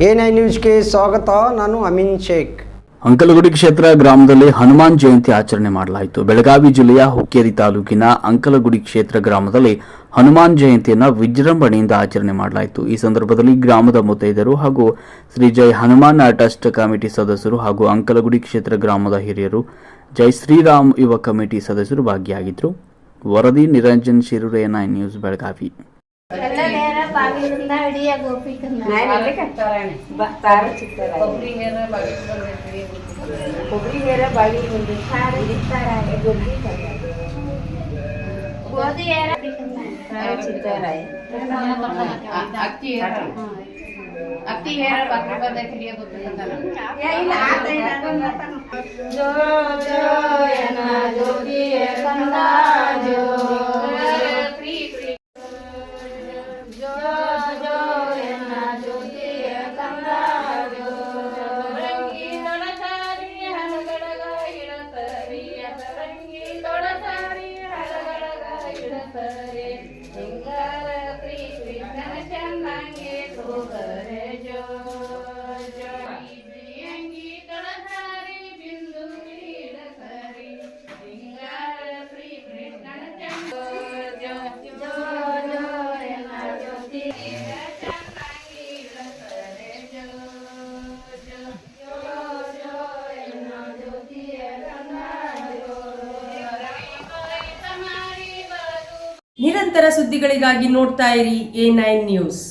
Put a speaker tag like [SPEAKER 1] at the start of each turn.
[SPEAKER 1] A9 ನ್ಯೂಸ್ಗೆ ಸ್ವಾಗತ. ನಾನು ಅಮೀನ್ ಶೇಖ್.
[SPEAKER 2] ಅಂಕಲಗುಡಿ ಕ್ಷೇತ್ರ ಗ್ರಾಮದಲ್ಲಿ ಹನುಮಾನ್ ಜಯಂತಿ ಆಚರಣೆ ಮಾಡಲಾಯಿತು. ಬೆಳಗಾವಿ ಜಿಲ್ಲೆಯ ಹುಕ್ಕೇರಿ ತಾಲೂಕಿನ ಅಂಕಲಗುಡಿ ಕ್ಷೇತ್ರ ಗ್ರಾಮದಲ್ಲಿ ಹನುಮಾನ್ ಜಯಂತಿಯನ್ನು ವಿಜೃಂಭಣೆಯಿಂದ ಆಚರಣೆ ಮಾಡಲಾಯಿತು. ಈ ಸಂದರ್ಭದಲ್ಲಿ ಗ್ರಾಮದ ಮುತ್ತೈದೆಯರು ಹಾಗೂ ಶ್ರೀ ಜೈ ಹನುಮಾನ್ ಟ್ರಸ್ಟ್ ಕಮಿಟಿ ಸದಸ್ಯರು ಹಾಗೂ ಅಂಕಲಗುಡಿ ಕ್ಷೇತ್ರ ಗ್ರಾಮದ ಹಿರಿಯರು, ಜೈ ಶ್ರೀರಾಮ್ ಯುವ ಕಮಿಟಿ ಸದಸ್ಯರು ಭಾಗಿಯಾಗಿದ್ದರು. ವರದಿ ನಿರಂಜನ್ ಶಿರೂರ್, A9 ನ್ಯೂಸ್, ಬೆಳಗಾವಿ.
[SPEAKER 3] ಅಕ್ಕಿ ಹೇರ ಬಾಕಿ ಬಂದೈತಿ ಹಿಡಿಯ ಗೊತ್ತಿಲ್ಲ ಜೋ ಜೋ ಯನ ಜ್ಯೋತಿ ಕಂದ ಜೋ ಪ್ರೀ ಪ್ರೀ ಜೋ ಜೋ ಯನ ಜ್ಯೋತಿ ಕಂದ ಜೋ ರಂಗಿ ತೊಡಸಾರಿ ಹಲಗಡಗ ಇಡಸರಿ ರಂಗಿ ತೊಡಸಾರಿ ಹಲಗಡಗ ಇಡಸರಿ ಸಿಂಗಾರ ಪ್ರೀ ಕೃಷ್ಣನ ಚಂದಂಗೆ ಸೋಗರೆ
[SPEAKER 4] ನಿರಂತರ ಸುದ್ದಿಗಳಿಗಾಗಿ ನೋಡ್ತಾ ಇರಿ A9 ನ್ಯೂಸ್.